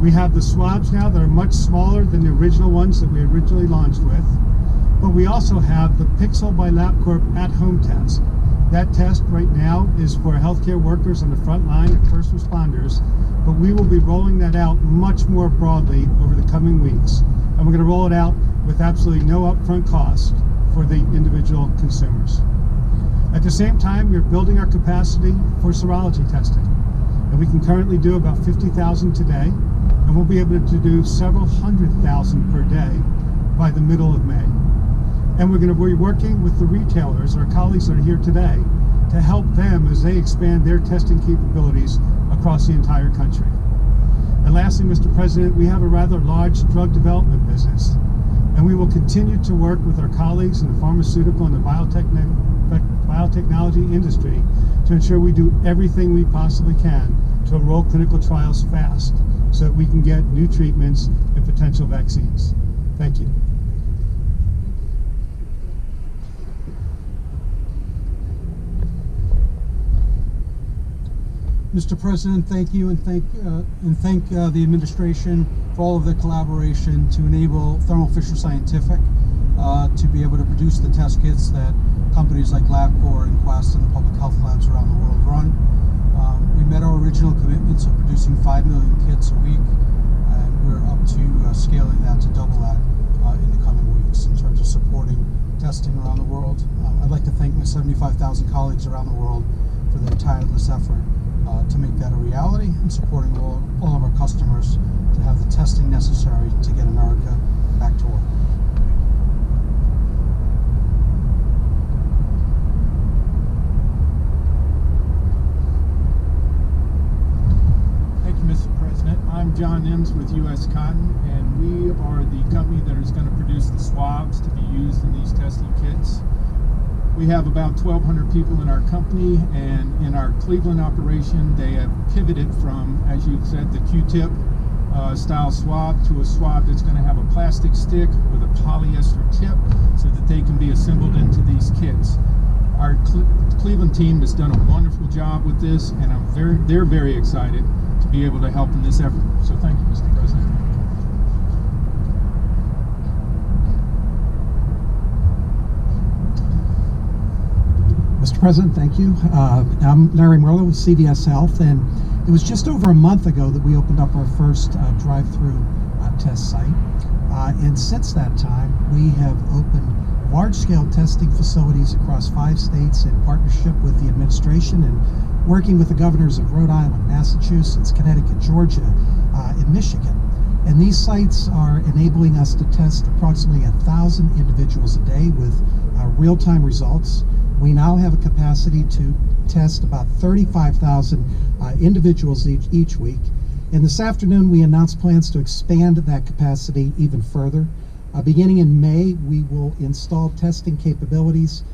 We have the swabs now that are much smaller than the original ones that we originally launched with. But we also have the Pixel by LabCorp at-home test. That test right now is for healthcare workers on the front line and first responders, but we will be rolling that out much more broadly over the coming weeks. And we're going to roll it out with absolutely no upfront cost for the individual consumers. At the same time, we're building our capacity for serology testing. And we can currently do about 50,000 today, and we'll be able to do several 100,000 per day by the middle of May. And we're going to be working with the retailers, our colleagues that are here today, to help them as they expand their testing capabilities across the entire country. And lastly, Mr. President, we have a rather large drug development business, and we will continue to work with our colleagues in the pharmaceutical and the biotechnology industry to ensure we do everything we possibly can to enroll clinical trials fast so that we can get new treatments and potential vaccines. Thank you. Mr. President, thank you, and thank the administration for all of their collaboration to enable Thermo Fisher Scientific to be able to produce the test kits that companies like LabCorp and Quest and the public health labs around the world run. We met our original commitments of producing 5 million kits a week, and we're up to scaling that to double that in the coming weeks in terms of supporting testing around the world. I'd like to thank my 75,000 colleagues around the world for their tireless effort to make that a reality, and supporting all of our customers to have the testing necessary to get America back to work. Thank you, Mr. President. I'm John Nims with U.S. Cotton, and we are the company that is going to produce the swabs to be used in these testing kits. We have about 1,200 people in our company, and in our Cleveland operation, they have pivoted from, as you said, the Q-tip style swab to a swab that's going to have a plastic stick with a polyester tip so that they can be assembled into these kits. Our Cleveland team has done a wonderful job with this, and they're very excited to be able to help in this effort. So thank you, Mr. President. Mr. President, thank you. I'm Larry Merlo with CVS Health, and it was just over a month ago that we opened up our first drive-through test site. And since that time, we have opened large-scale testing facilities across 5 states in partnership with the administration and working with the governors of Rhode Island, Massachusetts, Connecticut, Georgia, and Michigan. And these sites are enabling us to test approximately 1,000 individuals a day with real-time results. We now have a capacity to test about 35,000 individuals each week. And this afternoon, we announced plans to expand that capacity even further. Beginning in May, we will install testing capabilities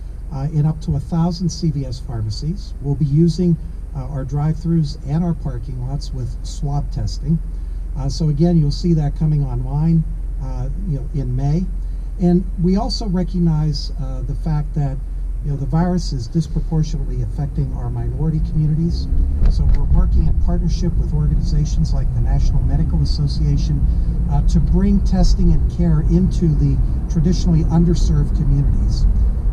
in up to 1,000 CVS pharmacies. We'll be using our drive-thrus and our parking lots with swab testing. So again, you'll see that coming online in May. And we also recognize the fact that the virus is disproportionately affecting our minority communities. So we're working in partnership with organizations like the National Medical Association to bring testing and care into the traditionally underserved communities.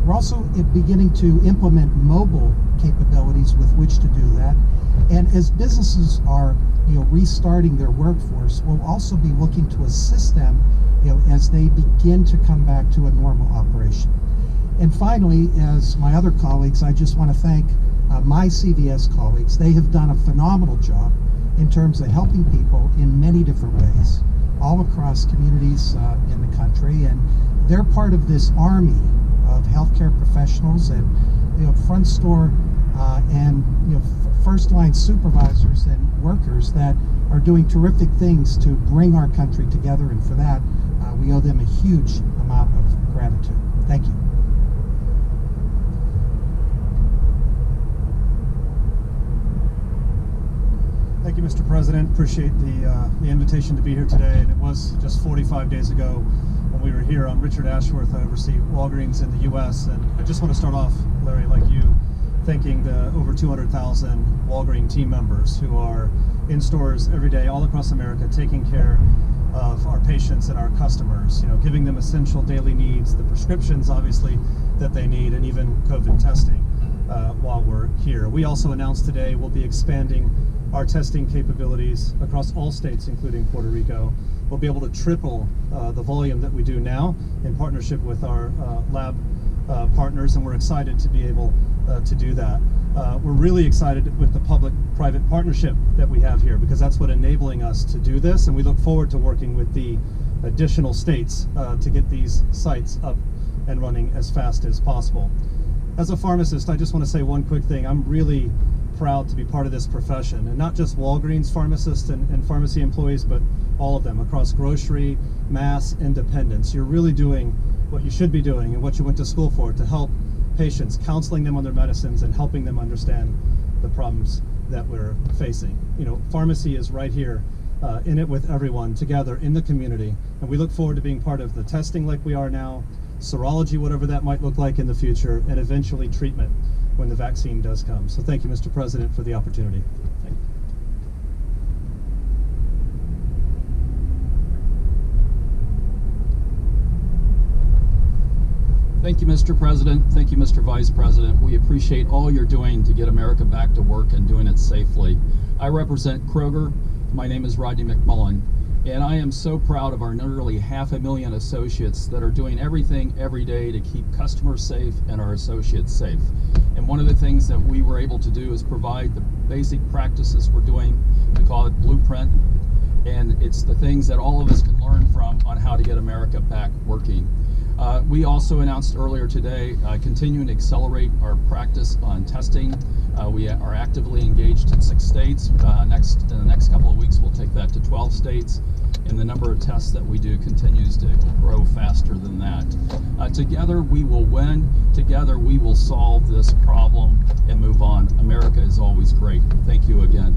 We're also beginning to implement mobile capabilities with which to do that. And as businesses are restarting their workforce, we'll also be looking to assist them as they begin to come back to a normal operation. And finally, as my other colleagues, I just want to thank my CVS colleagues. They have done a phenomenal job in terms of helping people in many different ways, all across communities in the country. And they're part of this army of healthcare professionals and front store and first-line supervisors and workers that are doing terrific things to bring our country together. And for that, we owe them a huge amount of gratitude. Thank you. Thank you, Mr. President. Appreciate the invitation to be here today. And it was just 45 days ago when we were here. I'm Richard Ashworth. I oversee Walgreens in the U.S. And I just want to start off, Larry, like you, thanking the over 200,000 Walgreens team members who are in stores every day all across America taking care of our patients and our customers, giving them essential daily needs, the prescriptions obviously that they need, and even COVID testing while we're here. We also announced today we'll be expanding our testing capabilities across all states, including Puerto Rico. We'll be able to triple the volume that we do now in partnership with our lab partners, and we're excited to be able to do that. We're really excited with the public-private partnership that we have here, because that's what's enabling us to do this, and we look forward to working with the additional states to get these sites up and running as fast as possible. As a pharmacist, I just want to say one quick thing. I'm really proud to be part of this profession, and not just Walgreens pharmacists and pharmacy employees, but all of them across grocery, mass, independents. You're really doing what you should be doing and what you went to school for, to help patients, counseling them on their medicines and helping them understand the problems that we're facing. Pharmacy is right here in it with everyone together in the community, and we look forward to being part of the testing like we are now, serology, whatever that might look like in the future, and eventually treatment when the vaccine does come. So thank you, Mr. President, for the opportunity. Thank you. Thank you, Mr. President. Thank you, Mr. Vice President. We appreciate all you're doing to get America back to work and doing it safely. I represent Kroger. My name is Rodney McMullen, and I am so proud of our nearly 500,000 associates that are doing everything every day to keep customers safe and our associates safe. And one of the things that we were able to do is provide the basic practices we're doing. We call it Blueprint, and it's the things that all of us can learn from on how to get America back working. We also announced earlier today continuing to accelerate our practice on testing. We are actively engaged in 6 states. In the next couple of weeks, we'll take that to 12 states, and the number of tests that we do continues to grow faster than that. Together we will win. Together we will solve this problem and move on. America is always great. Thank you again.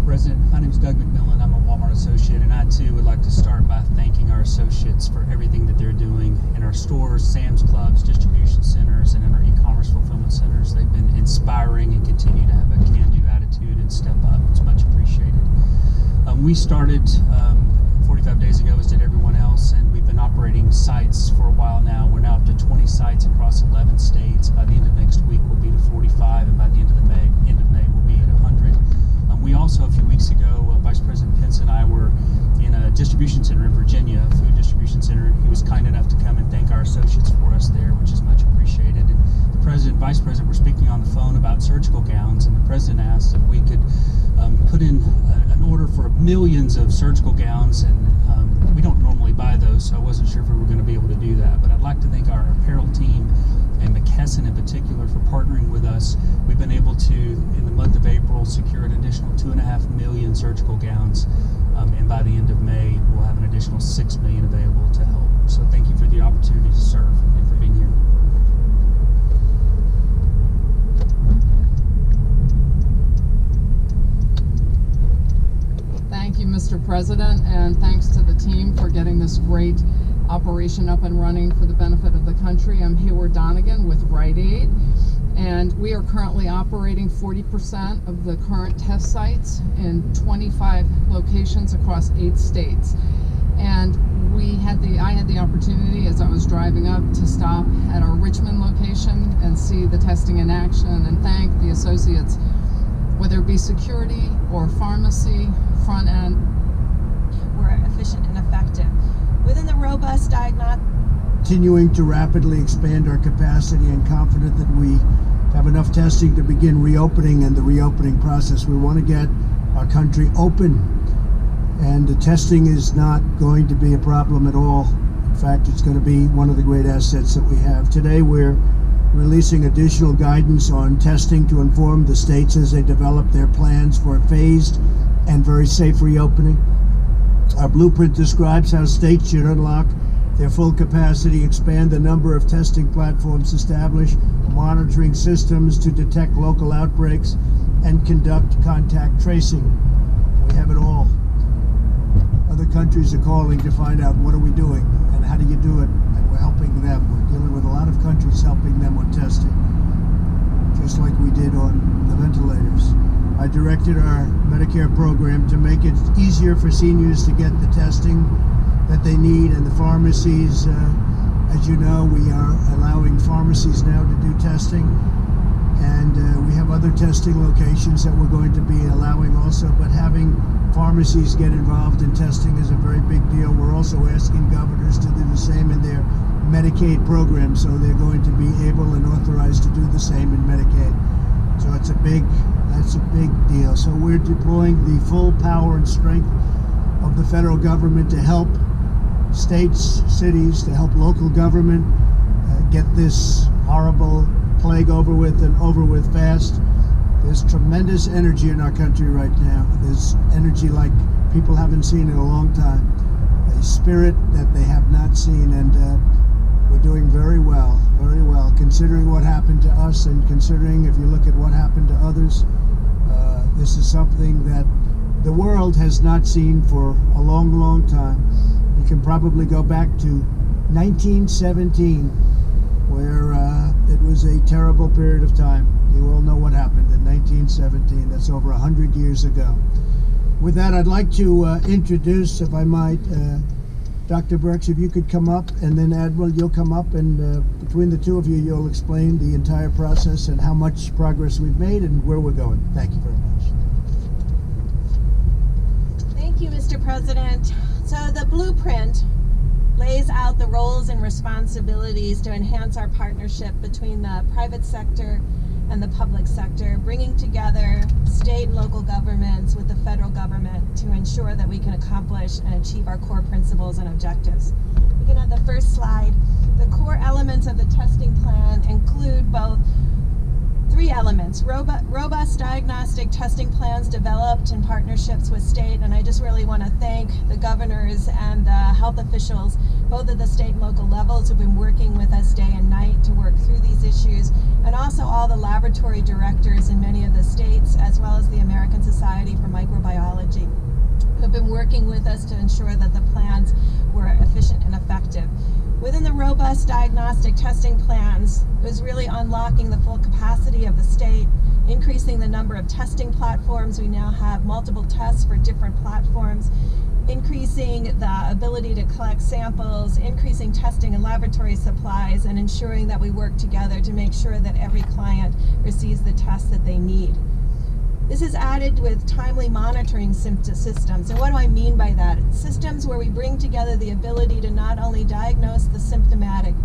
President, my name is Doug McMillan. I'm a Walmart associate, and I too would like to start by thanking our associates for everything that they're doing in our stores, Sam's Clubs, distribution centers, and in our e-commerce fulfillment centers. They've been inspiring and continue to have a can-do attitude and step up. It's much appreciated. We started 45 days ago, as did everyone else, and we've been operating sites for a while now. We're now up to 20 sites across 11 states. By the end of next week, we'll be to 45, and by the end of May, we'll be at 100. We also, a few weeks ago, Vice President Pence and I were in a distribution center in Virginia, a food distribution center. He was kind enough to come and thank our associates for us there, which is much appreciated. And the President and Vice President were speaking on the phone about surgical gowns, and the President asked if we could put in an order for millions of surgical gowns, and we don't normally buy those, so I wasn't sure if we were going to be able to do that. But I'd like to thank our apparel team, and McKesson in particular, for partnering with us. We've been able to, in the month of April, secure an additional 2.5 million surgical gowns, and by the end of May, we'll have an additional 6 million available to help. So thank you for the opportunity to serve and for being here. Thank you, Mr. President, and thanks to the team for getting this great operation up and running for the benefit of the country. I'm Hayward Donegan with Rite Aid, and we are currently operating 40% of the current test sites in 25 locations across 8 states. And I had the opportunity, as I was driving up, to stop at our Richmond location and see the testing in action and thank the associates, whether it be security or pharmacy, front end. We're efficient and effective. Within the robust diagnostic, continuing to rapidly expand our capacity and confident that we have enough testing to begin reopening and the reopening process. We want to get our country open, and the testing is not going to be a problem at all. In fact, it's going to be one of the great assets that we have. Today we're releasing additional guidance on testing to inform the states as they develop their plans for a phased and very safe reopening. Our blueprint describes how states should unlock their full capacity, expand the number of testing platforms, establish monitoring systems to detect local outbreaks, and conduct contact tracing. We have it all. Other countries are calling to find out what are we doing and how do you do it, and we're helping them. We're dealing with a lot of countries helping them on testing, just like we did on the ventilators. I directed our Medicare program to make it easier for seniors to get the testing that they need, and the pharmacies, as you know, we are allowing pharmacies now to do testing, and we have other testing locations that we're going to be allowing also, but having pharmacies get involved in testing is a very big deal. We're also asking governors to do the same in their Medicaid program, so they're going to be able and authorized to do the same in Medicaid. So that's a big deal. So we're deploying the full power and strength of the federal government to help states, cities, to help local government get this horrible plague over with, and over with fast. There's tremendous energy in our country right now. There's energy like people haven't seen in a long time. A spirit that they have not seen, and we're doing very well, considering what happened to us, and considering if you look at what happened to others. This is something that the world has not seen for a long, long time. You can probably go back to 1917, where it was a terrible period of time. You all know what happened in 1917. That's over 100 years ago. With that, I'd like to introduce, if I might, Dr. Burks, if you could come up, and then Admiral, you'll come up, and between the two of you, you'll explain the entire process and how much progress we've made and where we're going. Thank you very much. Thank you, Mr. President. So the blueprint lays out the roles and responsibilities to enhance our partnership between the private sector and the public sector, bringing together state and local governments with the federal government to ensure that we can accomplish and achieve our core principles and objectives. We can have the first slide. The core elements of the testing plan include both three elements: robust diagnostic testing plans developed in partnerships with state, and I just really want to thank the governors and the health officials, both at the state and local levels, who've been working with us day and night to work through these issues, and also all the laboratory directors in many of the states, as well as the American Society for Microbiology, who have been working with us to ensure that the plans were efficient and effective. Within the robust diagnostic testing plans, it was really unlocking the full capacity of the state, increasing the number of testing platforms. We now have multiple tests for different platforms, increasing the ability to collect samples, increasing testing and laboratory supplies, and ensuring that we work together to make sure that every client receives the tests that they need. This is added with timely monitoring systems. And what do I mean by that? Systems where we bring together the ability to not only diagnose the symptomatic,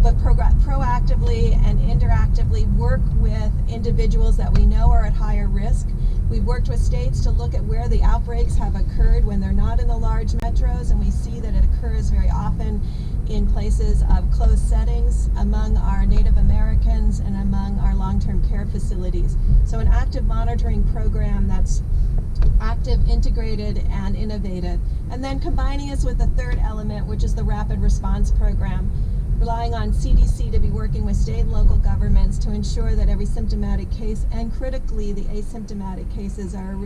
but proactively and interactively work with individuals that we know are at higher risk. We've worked with states to look at where the outbreaks have occurred when they're not in the large metros, and we see that it occurs very often in places of closed settings among our Native Americans and among our long-term care facilities. So an active monitoring program that's active, integrated, and innovative. And then combining us with the third element, which is the rapid response program, relying on CDC to be working with state and local governments to ensure that every symptomatic case, and critically the asymptomatic cases, are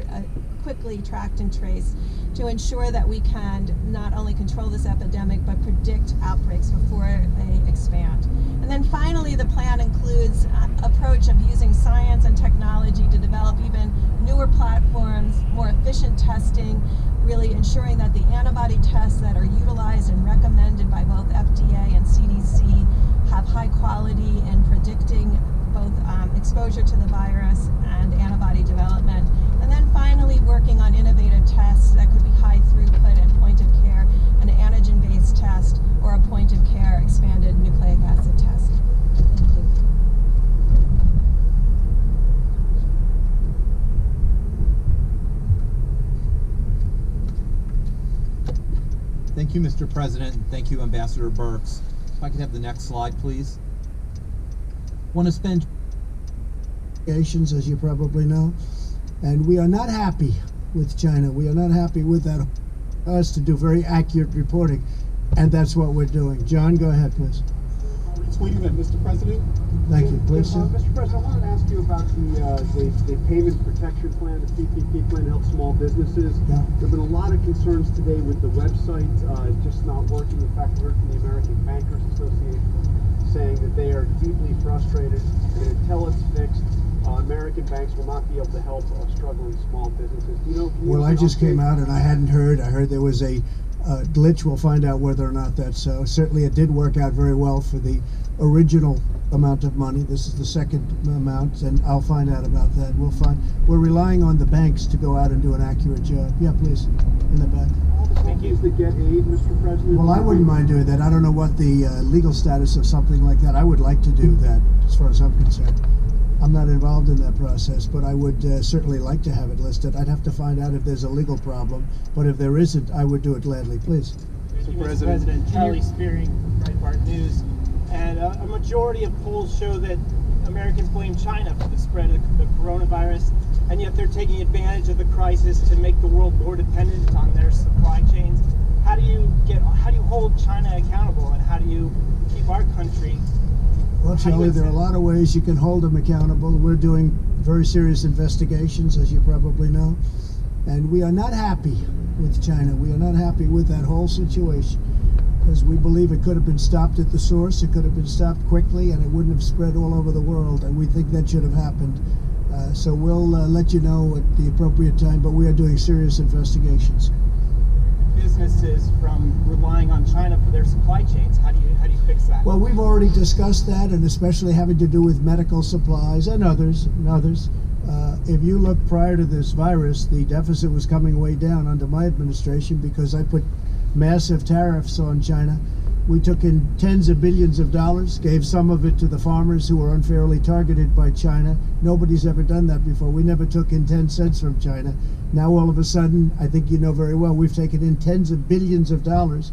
quickly tracked and traced, to ensure that we can not only control this epidemic but predict outbreaks before they expand. And then finally, the plan includes an approach of using science and technology to develop even newer platforms, more efficient testing, really ensuring that the antibody tests that are utilized and recommended by both FDA and CDC have high quality in predicting both exposure to the virus and antibody development. And then finally, working on innovative tests that could be high throughput and point of care, an antigen-based test, or a point of care expanded nucleic acid test. Thank you. Thank you, Mr. President, and thank you, Ambassador Burks. If I could have the next slide, please. Want to spend, as you probably know, and we are not happy with China. We are not happy with that. Us to do very accurate reporting, and that's what we're doing. John, go ahead, please. tweeting that, Mr. President. Thank you. Please, sir. Mr. President, I wanted to ask you about the payment protection plan, the PPP plan to help small businesses. Yeah. There have been a lot of concerns today with the website just not working. In fact, we heard from the American Bankers Association saying that they are deeply frustrated, and until it's fixed, American banks will not be able to help struggling small businesses. Do you know? Well, I just came out and I hadn't heard. I heard there was a glitch. We'll find out whether or not that's so. Certainly, it did work out very well for the original amount of money. This is the second amount, and I'll find out about that. We're relying on the banks to go out and do an accurate job. Yeah, please, in the back. Thank you. To get aid, Mr. President. Well, I wouldn't mind doing that. I don't know what the legal status of something like that. I would like to do that, as far as I'm concerned. I'm not involved in that process, but I would certainly like to have it listed. I'd have to find out if there's a legal problem, but if there isn't, I would do it gladly. Please. Mr. President, Charlie Spearing, Breitbart News, and a majority of polls show that Americans blame China for the spread of the coronavirus, and yet they're taking advantage of the crisis to make the world more dependent on their supply chains. How do you hold China accountable, and how do you keep our country? Well, Charlie, there are a lot of ways you can hold them accountable. We're doing very serious investigations, as you probably know, and we are not happy with China. We are not happy with that whole situation, because we believe it could have been stopped at the source, it could have been stopped quickly, and it wouldn't have spread all over the world, and we think that should have happened. So we'll let you know at the appropriate time, but we are doing serious investigations. Businesses from relying on China for their supply chains. How do you fix that? Well, we've already discussed that, and especially having to do with medical supplies and others. If you look prior to this virus, the deficit was coming way down under my administration because I put massive tariffs on China. We took in tens of billions of dollars, gave some of it to the farmers who were unfairly targeted by China. Nobody's ever done that before. We never took in 10 cents from China. Now all of a sudden, I think you know very well, we've taken in tens of billions of dollars.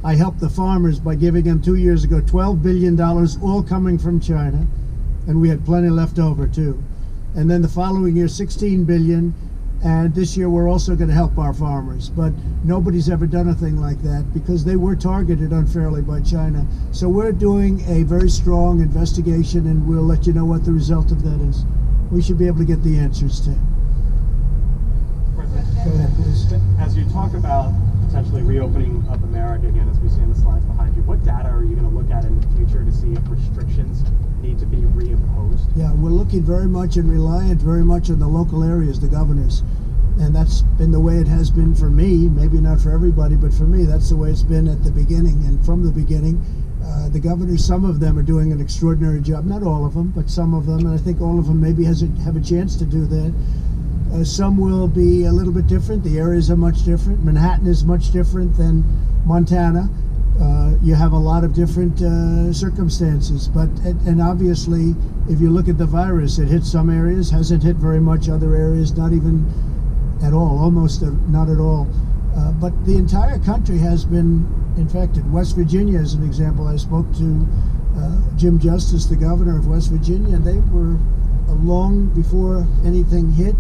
I helped the farmers by giving them 2 years ago $12 billion, all coming from China, and we had plenty left over too. And then the following year, 16 billion. And this year we're also going to help our farmers, but nobody's ever done a thing like that because they were targeted unfairly by China. So we're doing a very strong investigation, and we'll let you know what the result of that is. We should be able to get the answers to. President, go ahead, please. As you talk about potentially reopening up America again, as we see in the slides behind you, what data are you going to look at in the future to see if restrictions need to be reimposed? Yeah, we're looking very much and reliant very much on the local areas, the governors. And that's been the way it has been for me, maybe not for everybody, but for me, that's the way it's been at the beginning. And from the beginning, the governors, some of them are doing an extraordinary job, not all of them, but some of them, and I think all of them maybe have a chance to do that. Some will be a little bit different. The areas are much different. Manhattan is much different than Montana. You have a lot of different circumstances, and obviously, if you look at the virus, it hit some areas, hasn't hit very much other areas, not even at all, almost not at all. But the entire country has been infected. West Virginia, as an example, I spoke to Jim Justice, the governor of West Virginia, and they were long before anything hit,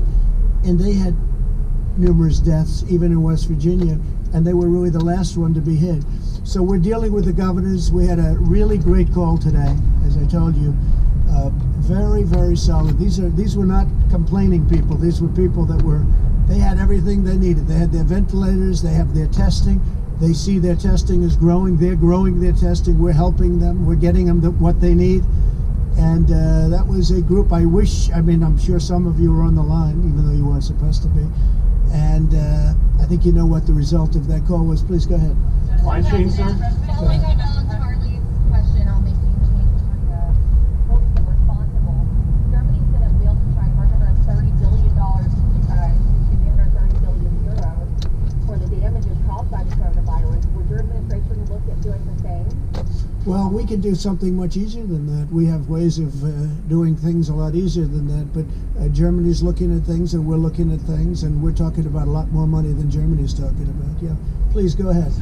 and they had numerous deaths, even in West Virginia, and they were really the last one to be hit. So we're dealing with the governors. We had a really great call today, as I told you. Very, very solid. These were not complaining people. These were people that they had everything they needed. They had their ventilators, they have their testing. They see their testing is growing. They're growing their testing. We're helping them. We're getting them what they need. And that was a group I'm sure some of you were on the line, even though you weren't supposed to be. And I think you know what the result of that call was. Please go ahead. Line change, sir. Following up on Charlie's question on making China mostly responsible, Germany's going to build to try $130 billion, €130 billion for the damages caused by the coronavirus. Would your administration look at doing the same? Well, we can do something much easier than that. We have ways of doing things a lot easier than that, but Germany's looking at things and we're looking at things, and we're talking about a lot more money than Germany's talking about. Yeah, please go ahead.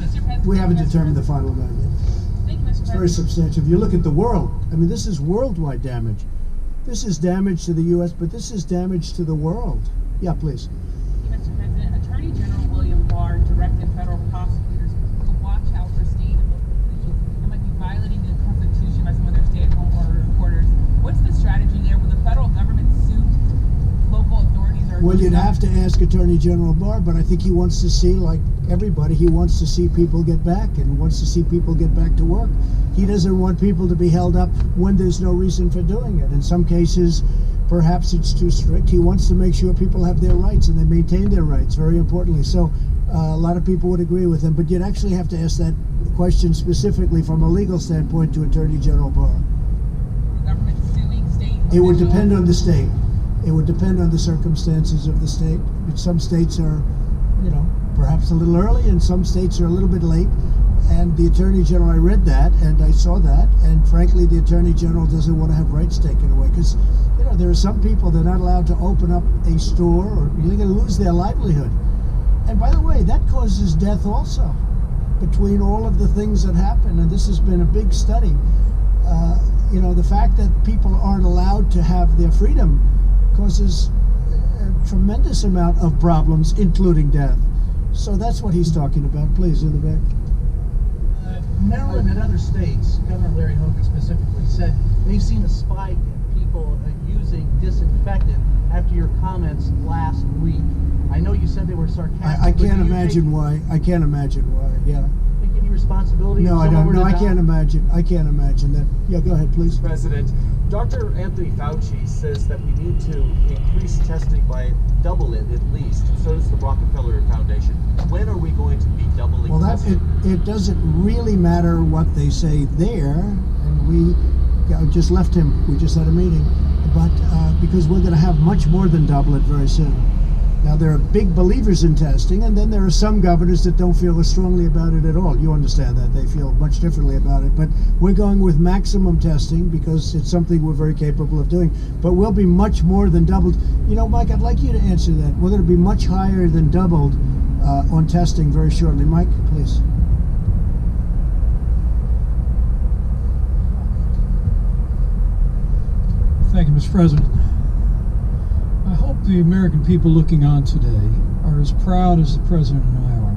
We haven't determined the final amount yet. Thank you, Mr. It's very substantial. If you look at the world, this is worldwide damage. This is damage to the U.S., but this is damage to the world. Yeah, please. Mr. President, Attorney General William Barr directed federal prosecutors to watch out for state and local officials that might be violating the Constitution by some of their Well, you'd have to ask Attorney General Barr, but I think he wants to see, like everybody, he wants to see people get back and wants to see people get back to work. He doesn't want people to be held up when there's no reason for doing it. In some cases, perhaps it's too strict. He wants to make sure people have their rights and they maintain their rights, very importantly. So a lot of people would agree with him, but you'd actually have to ask that question specifically from a legal standpoint to Attorney General Barr. Government suing state? It would depend on the state. It would depend on the circumstances of the state. Some states are, perhaps a little early, and some states are a little bit late. And the Attorney General, I read that, and I saw that, and frankly, the Attorney General doesn't want to have rights taken away, because, there are some people, they're not allowed to open up a store, or they're going to lose their livelihood. And by the way, that causes death also, between all of the things that happen, and this has been a big study. The fact that people aren't allowed to have their freedom causes a tremendous amount of problems, including death. So that's what he's talking about. Please, in the back. Maryland and other states, Governor Larry Hogan specifically said they've seen a spike in people using disinfectant after your comments last week. I know you said they were sarcastic. I can't imagine why. I can't imagine why. Yeah. They give you responsibility. No, I don't. No, I can't imagine. I can't imagine that. Yeah, go ahead, please. President, Dr. Anthony Fauci says that we need to increase testing by double it at least. So does the Rockefeller Foundation. When are we going to be doubling? Well, testing? It doesn't really matter what they say there, and we just left him. We just had a meeting, but because we're going to have much more than double it very soon. Now, there are big believers in testing, and then there are some governors that don't feel as strongly about it at all. You understand that. They feel much differently about it. But we're going with maximum testing because it's something we're very capable of doing. But we'll be much more than doubled. Mike, I'd like you to answer that. We're going to be much higher than doubled on testing very shortly. Mike, please. Thank you, Mr. President. I hope the American people looking on today are as proud as the President and I are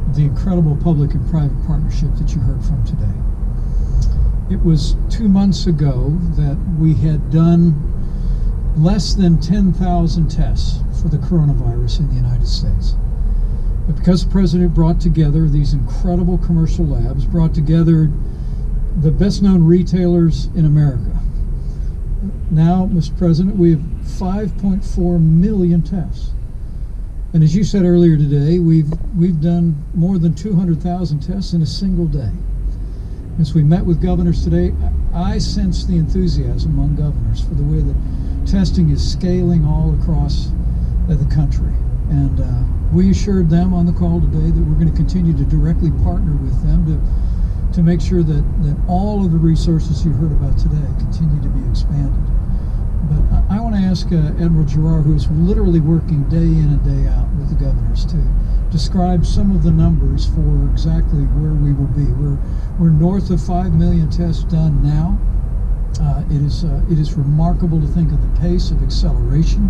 of the incredible public and private partnership that you heard from today. It was 2 months ago that we had done less than 10,000 tests for the coronavirus in the United States. But because the President brought together these incredible commercial labs, brought together the best-known retailers in America, now, Mr. President, we have 5.4 million tests. And as you said earlier today, we've done more than 200,000 tests in a single day. As we met with governors today, I sense the enthusiasm among governors for the way that testing is scaling all across the country. And we assured them on the call today that we're going to continue to directly partner with them to make sure that all of the resources you heard about today continue to be expanded. But I want to ask Admiral Gerard, who's literally working day in and day out with the governors, to describe some of the numbers for exactly where we will be. We're north of 5 million tests done now. It is remarkable to think of the pace of acceleration.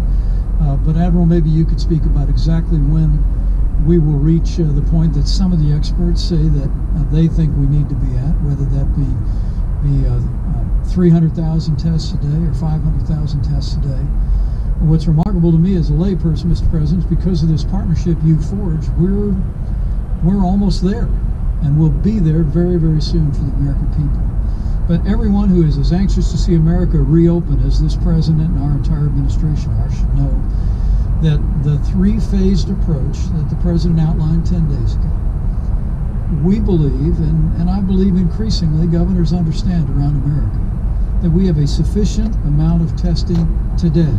But Admiral, maybe you could speak about exactly when we will reach the point that some of the experts say that they think we need to be at, whether that be 300,000 tests a day or 500,000 tests a day. And what's remarkable to me as a layperson, Mr. President, is because of this partnership you forged, we're almost there, and we'll be there very, very soon for the American people. But everyone who is as anxious to see America reopen as this President and our entire administration are should know that the three-phased approach that the President outlined 10 days ago, we believe, and I believe increasingly governors understand around America, that we have a sufficient amount of testing today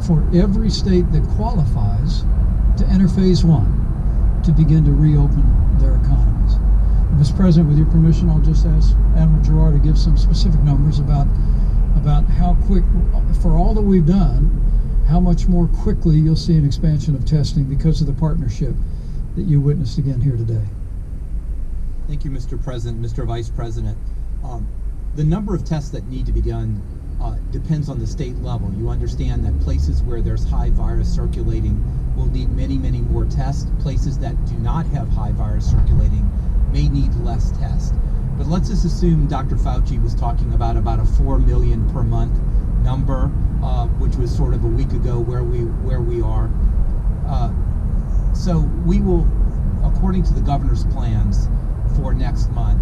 for every state that qualifies to enter phase one to begin to reopen their economies. Mr. President, with your permission, I'll just ask Admiral Gerard to give some specific numbers about how quick, for all that we've done, how much more quickly you'll see an expansion of testing because of the partnership that you witnessed again here today. Thank you, Mr. President, Mr. Vice President. The number of tests that need to be done depends on the state level. You understand that places where there's high virus circulating will need many, many more tests. Places that do not have high virus circulating may need less tests. But let's just assume Dr. Fauci was talking about a 4 million per month number, which would was sort of a week ago where we are. So we will, according to the governor's plans for next month,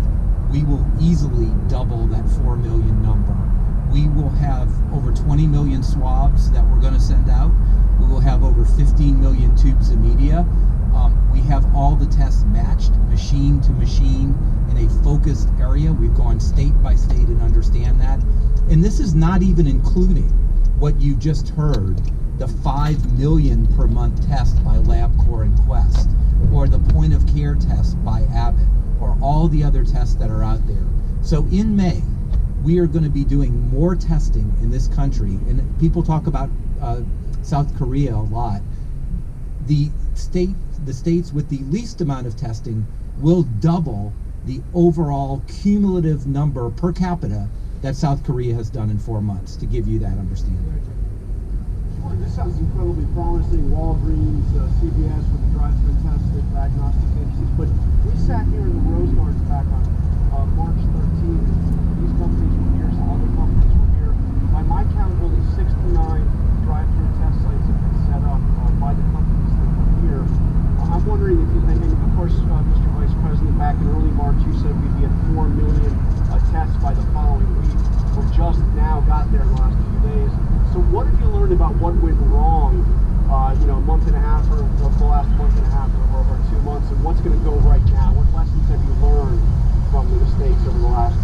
we will easily double that 4 million number. We will have over 20 million swabs that we're going to send out. We will have over 15 million tubes of media. We have all the tests matched, machine to machine, in a focused area. We've gone state by state and understand that. And this is not even including what you just heard, the 5 million per month test by LabCorp and Quest, or the point of care test by Abbott, or all the other tests that are out there. So in May, we are going to be doing more testing in this country. And people talk about South Korea a lot. The states with the least amount of testing will double the overall cumulative number per capita that South Korea has done in 4 months, to give you that understanding. Sure, this sounds incredibly promising. Walgreens, CVS with the drive-through tests, the diagnostic agencies. But we sat here in the Rose Gardens back on March 13th. These companies were here, some other companies were here. By my count, only 69 drive-through test sites have been set up by the companies that were here. I'm wondering if you, and of course, Mr. Vice President, back in early March, you said we'd be at 4 million tests by the following week. We're just now got there in the last few days. So what have you learned about what went wrong, a month and a half, or the last month and a half, or 2 months, and what's going to go right now? What lessons have you learned from the mistakes over the last,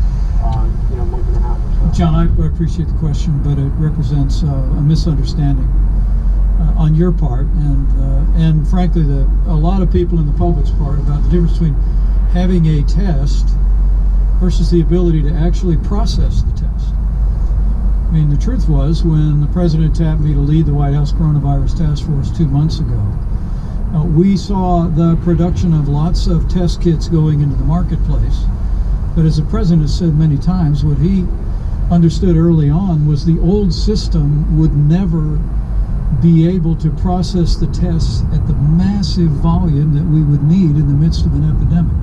month and a half or so? John, I appreciate the question, but it represents a misunderstanding on your part, and frankly, a lot of people in the public's part, about the difference between having a test versus the ability to actually process the test. I mean, the truth was, when the president tapped me to lead the White House Coronavirus Task Force 2 months ago, we saw the production of lots of test kits going into the marketplace. But as the president has said many times, what he understood early on was the old system would never be able to process the tests at the massive volume that we would need in the midst of an epidemic.